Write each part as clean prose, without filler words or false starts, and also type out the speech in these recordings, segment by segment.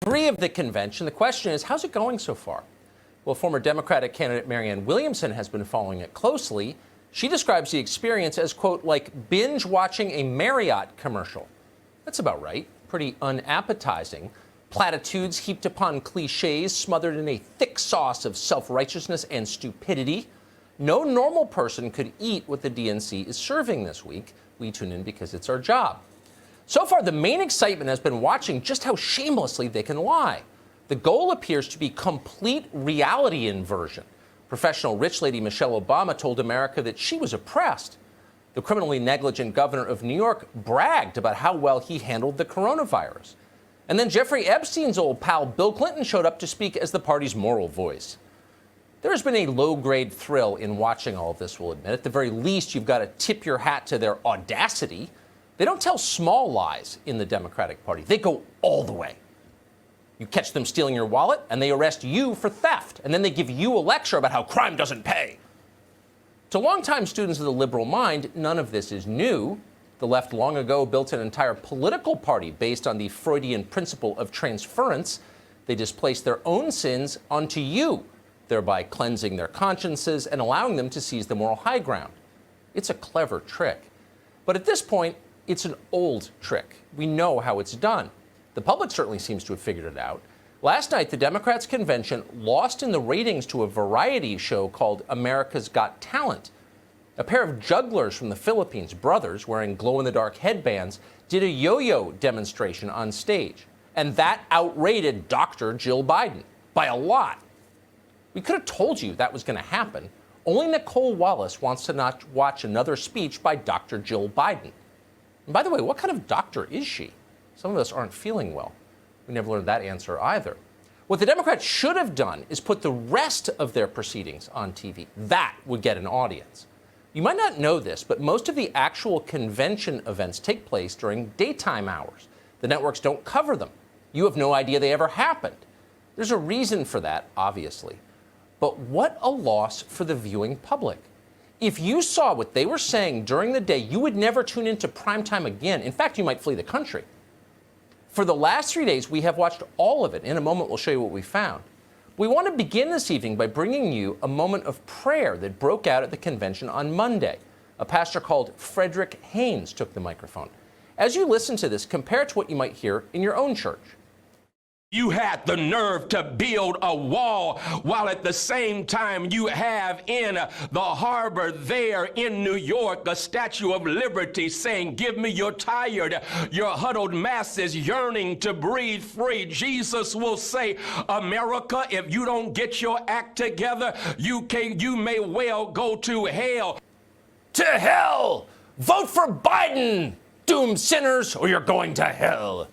3 of the convention. The question is, how's it going so far? Well, former Democratic candidate Marianne Williamson has been following it closely. She describes the experience as, quote, like binge watching a Marriott commercial. That's about right. Pretty unappetizing. Platitudes heaped upon cliches, smothered in a thick sauce of self-righteousness and stupidity. No normal person could eat what the DNC is serving this week. We tune in because it's our job. So far, the main excitement has been watching just how shamelessly they can lie. The goal appears to be complete reality inversion. Professional rich lady Michelle Obama told America that she was oppressed. The criminally negligent governor of New York bragged about how well he handled the coronavirus. And then Jeffrey Epstein's old pal Bill Clinton showed up to speak as the party's moral voice. There's been a low-grade thrill in watching all of this, we'll admit. At the very least, you've got to tip your hat to their audacity. They don't tell small lies in the Democratic Party. They go all the way. You catch them stealing your wallet, and they arrest you for theft. And then they give you a lecture about how crime doesn't pay. To longtime students of the liberal mind, none of this is new. The left long ago built an entire political party based on the Freudian principle of transference. They displaced their own sins onto you, thereby cleansing their consciences and allowing them to seize the moral high ground. It's a clever trick. But at this point, it's an old trick. We know how it's done. The public certainly seems to have figured it out. Last night, the Democrats' convention lost in the ratings to a variety show called America's Got Talent. A pair of jugglers from the Philippines, brothers wearing glow-in-the-dark headbands, did a yo-yo demonstration on stage. And that outrated Dr. Jill Biden by a lot. We could have told you that was going to happen. Only Nicole Wallace wants to not watch another speech by Dr. Jill Biden. And by the way, what kind of doctor is she? Some of us aren't feeling well. We never learned that answer either. What the Democrats should have done is put the rest of their proceedings on TV. That would get an audience. You might not know this, but most of the actual convention events take place during daytime hours. The networks don't cover them. You have no idea they ever happened. There's a reason for that, obviously. But what a loss for the viewing public. If you saw what they were saying during the day, you would never tune into primetime again. In fact, you might flee the country. For the last 3 days, we have watched all of it. In a moment, we'll show you what we found. We want to begin this evening by bringing you a moment of prayer that broke out at the convention on Monday. A pastor called Frederick Haynes took the microphone. As you listen to this, compare it to what you might hear in your own church. You had the nerve to build a wall while at the same time you have in the harbor there in New York a Statue of Liberty saying, "Give me your tired, your huddled masses yearning to breathe free." Jesus will say, "America, if you don't get your act together, you may well go to hell." To hell! Vote for Biden, doomed sinners, or you're going to hell.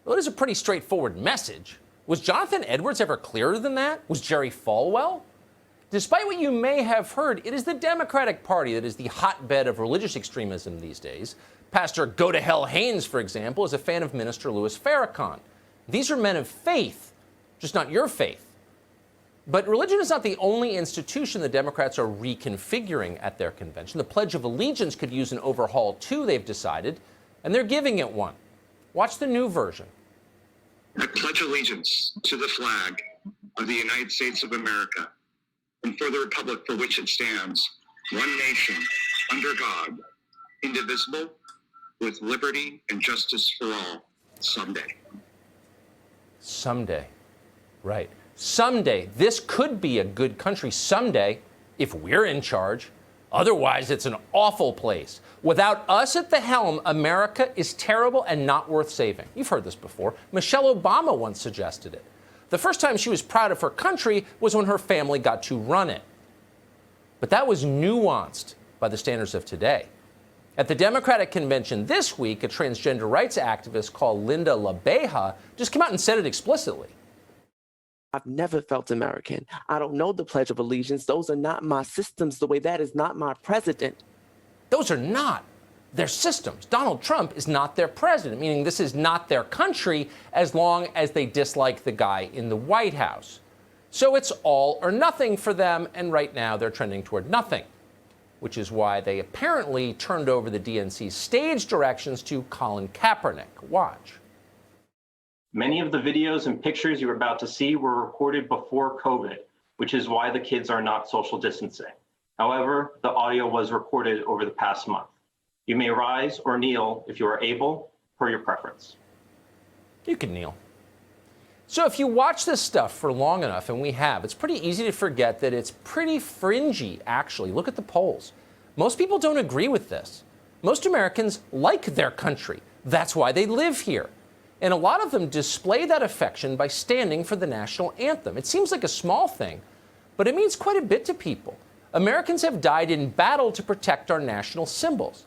Well, it is a pretty straightforward message. Was Jonathan Edwards ever clearer than that? Was Jerry Falwell? Despite what you may have heard, it is the Democratic Party that is the hotbed of religious extremism these days. Pastor Go to Hell Haynes, for example, is a fan of Minister Louis Farrakhan. These are men of faith, just not your faith. But religion is not the only institution the Democrats are reconfiguring at their convention. The Pledge of Allegiance could use an overhaul, too, they've decided, and they're giving it one. Watch the new version. I pledge allegiance to the flag of the United States of America and for the republic for which it stands, one nation, under God, indivisible, with liberty and justice for all, someday. Someday. Right. Someday. This could be a good country someday if we're in charge. Otherwise, it's an awful place. Without us at the helm, America is terrible and not worth saving. You've heard this before. Michelle Obama once suggested it. The first time she was proud of her country was when her family got to run it. But that was nuanced by the standards of today. At the Democratic convention this week, a transgender rights activist called Linda LaBeja just came out and said it explicitly. I've never felt American. I don't know the Pledge of Allegiance. Those are not my systems, the way that is not my president. Those are not their systems. Donald Trump is not their president, meaning this is not their country as long as they dislike the guy in the White House. So it's all or nothing for them, and right now they're trending toward nothing, which is why they apparently turned over the DNC's stage directions to Colin Kaepernick. Watch. Many of the videos and pictures you're about to see were recorded before COVID, which is why the kids are not social distancing. However, the audio was recorded over the past month. You may rise or kneel if you are able, per your preference. You can kneel. So if you watch this stuff for long enough, and we have, it's pretty easy to forget that it's pretty fringy, actually. Look at the polls. Most people don't agree with this. Most Americans like their country. That's why they live here. And a lot of them display that affection by standing for the national anthem. It seems like a small thing, but it means quite a bit to people. Americans have died in battle to protect our national symbols.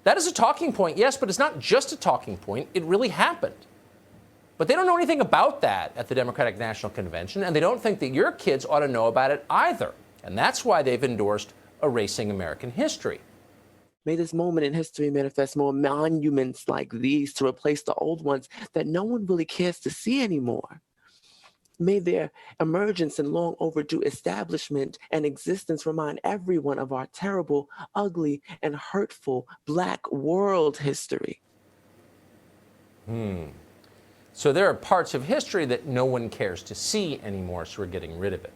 That is a talking point, yes, but it's not just a talking point. It really happened. But they don't know anything about that at the Democratic National Convention, and they don't think that your kids ought to know about it either. And that's why they've endorsed erasing American history. May this moment in history manifest more monuments like these to replace the old ones that no one really cares to see anymore. May their emergence and long overdue establishment and existence remind everyone of our terrible, ugly, and hurtful Black world history. So there are parts of history that no one cares to see anymore, so we're getting rid of it.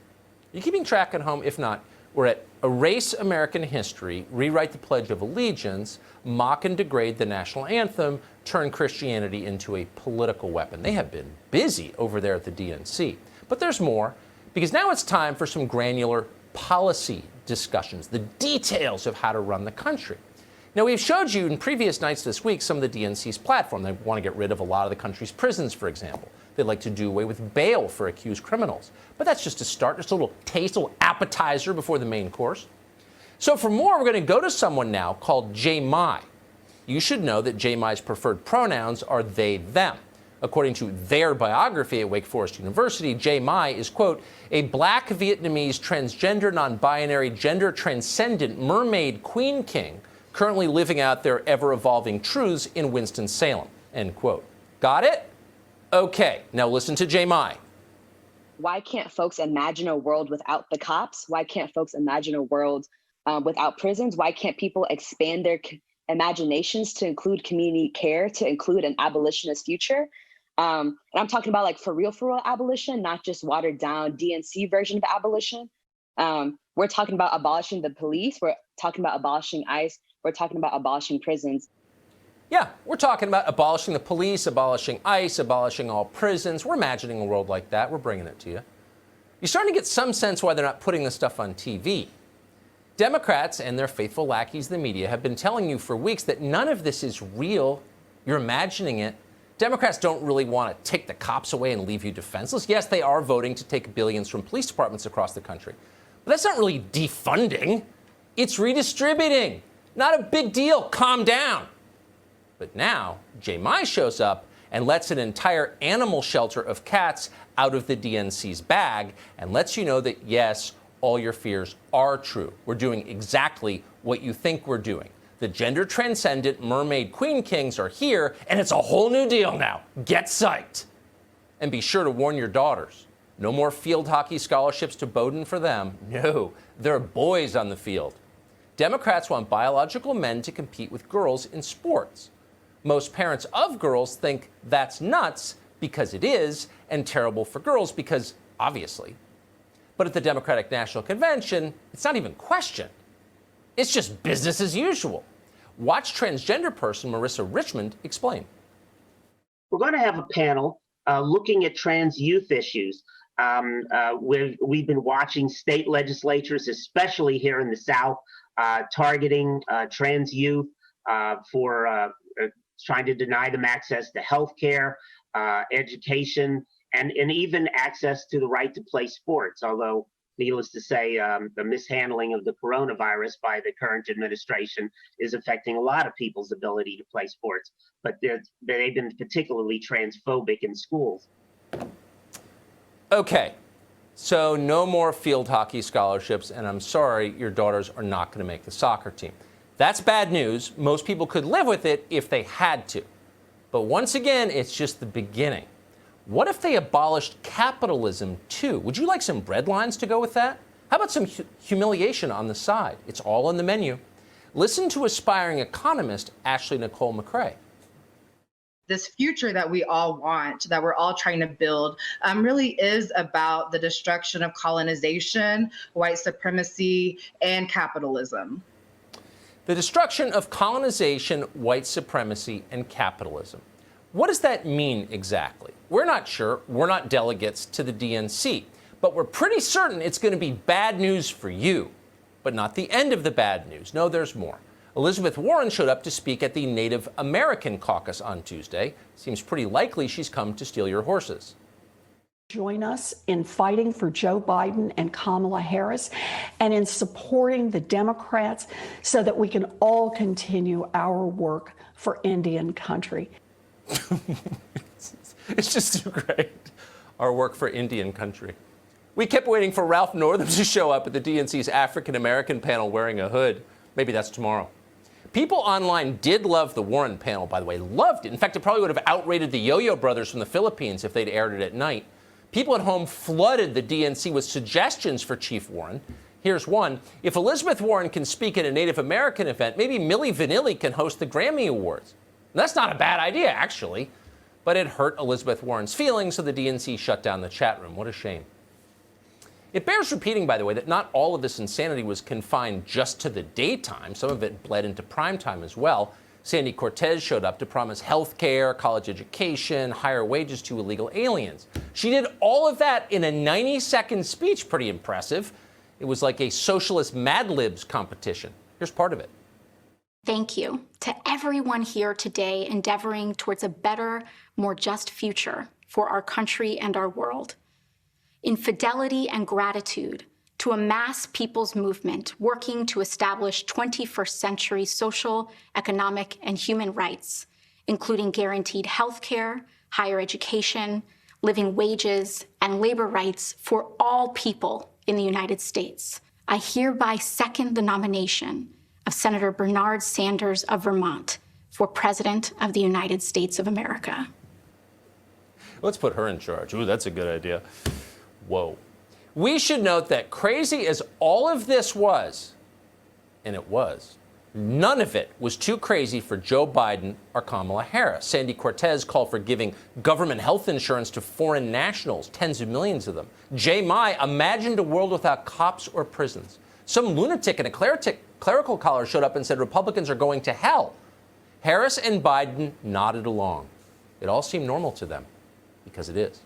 You keeping track at home? If not, we're at Erase American History, Rewrite the Pledge of Allegiance, Mock and Degrade the National Anthem, Turn Christianity into a Political Weapon. They have been busy over there at the DNC. But there's more, because now it's time for some granular policy discussions, the details of how to run the country. Now, we've showed you in previous nights this week some of the DNC's platform. They want to get rid of a lot of the country's prisons, for example. They'd like to do away with bail for accused criminals. But that's just a start, just a little taste, a little appetizer before the main course. So for more, we're going to go to someone now called Jay Mai. You should know that Jay Mai's preferred pronouns are they, them. According to their biography at Wake Forest University, Jay Mai is, quote, a Black Vietnamese transgender, non-binary, gender-transcendent mermaid queen king currently living out their ever-evolving truths in Winston-Salem, end quote. Got it? Okay, now listen to Jay Mai. Why can't folks imagine a world without the cops? Why can't folks imagine a world without prisons? Why can't people expand their imaginations to include community care, to include an abolitionist future? And I'm talking about like for real abolition, not just watered down DNC version of abolition. We're talking about abolishing the police. We're talking about abolishing ICE. We're talking about abolishing prisons. Yeah, we're talking about abolishing the police, abolishing ICE, abolishing all prisons. We're imagining a world like that. We're bringing it to you. You're starting to get some sense why they're not putting this stuff on TV. Democrats and their faithful lackeys, the media, have been telling you for weeks that none of this is real. You're imagining it. Democrats don't really want to take the cops away and leave you defenseless. Yes, they are voting to take billions from police departments across the country. But that's not really defunding. It's redistributing. Not a big deal. Calm down. But now, Jay Mai shows up and lets an entire animal shelter of cats out of the DNC's bag and lets you know that, yes, all your fears are true. We're doing exactly what you think we're doing. The gender-transcendent mermaid queen kings are here, and it's a whole new deal now. Get psyched. And be sure to warn your daughters. No more field hockey scholarships to Bowdoin for them. No, there are boys on the field. Democrats want biological men to compete with girls in sports. Most parents of girls think that's nuts because it is, and terrible for girls because, obviously. But at the Democratic National Convention, it's not even questioned. It's just business as usual. Watch transgender person Marissa Richmond explain. We're going to have a panel looking at trans youth issues. We've been watching state legislatures, especially here in the South, targeting trans youth for trying to deny them access to health care, education, and even access to the right to play sports. Although, needless to say, the mishandling of the coronavirus by the current administration is affecting a lot of people's ability to play sports. But they've been particularly transphobic in schools. Okay, so no more field hockey scholarships, and I'm sorry, your daughters are not going to make the soccer team. That's bad news. Most people could live with it if they had to. But once again, it's just the beginning. What if they abolished capitalism too? Would you like some bread lines to go with that? How about some humiliation on the side? It's all on the menu. Listen to aspiring economist Ashley Nicole McCrae. this future that we all want, that we're all trying to build, really is about the destruction of colonization, white supremacy, and capitalism. The destruction of colonization, white supremacy, and capitalism. What does that mean exactly? We're not sure. We're not delegates to the DNC. But we're pretty certain it's going to be bad news for you. But not the end of the bad news. No, there's more. Elizabeth Warren showed up to speak at the Native American caucus on Tuesday. Seems pretty likely she's come to steal your horses. Join us in fighting for Joe Biden and Kamala Harris and in supporting the Democrats so that we can all continue our work for Indian country. It's just too great. Our work for Indian country. We kept waiting for Ralph Northam to show up at the DNC's African American panel wearing a hood. Maybe that's tomorrow. People online did love the Warren panel, by the way. Loved it. In fact, it probably would have outrated the Yo-Yo Brothers from the Philippines if they'd aired it at night. People at home flooded the DNC with suggestions for Chief Warren. Here's one. If Elizabeth Warren can speak at a Native American event, maybe Milli Vanilli can host the Grammy Awards. And that's not a bad idea, actually. But it hurt Elizabeth Warren's feelings, so the DNC shut down the chat room. What a shame. It bears repeating, by the way, that not all of this insanity was confined just to the daytime. Some of it bled into primetime as well. Sandy Cortez showed up to promise health care, college education, higher wages to illegal aliens. She did all of that in a 90-second speech. Pretty impressive. It was like a socialist Mad Libs competition. Here's part of it. Thank you to everyone here today endeavoring towards a better, more just future for our country and our world. In fidelity and gratitude to a mass people's movement working to establish 21st century social, economic, and human rights, including guaranteed health care, higher education, living wages, and labor rights for all people in the United States. I hereby second the nomination of Senator Bernard Sanders of Vermont for President of the United States of America. Let's put her in charge. Ooh, that's a good idea. Whoa. We should note that crazy as all of this was, and it was, none of it was too crazy for Joe Biden or Kamala Harris. Sandy Cortez called for giving government health insurance to foreign nationals, tens of millions of them. Jay Mai imagined a world without cops or prisons. Some lunatic in a clerical collar showed up and said Republicans are going to hell. Harris and Biden nodded along. It all seemed normal to them, because it is.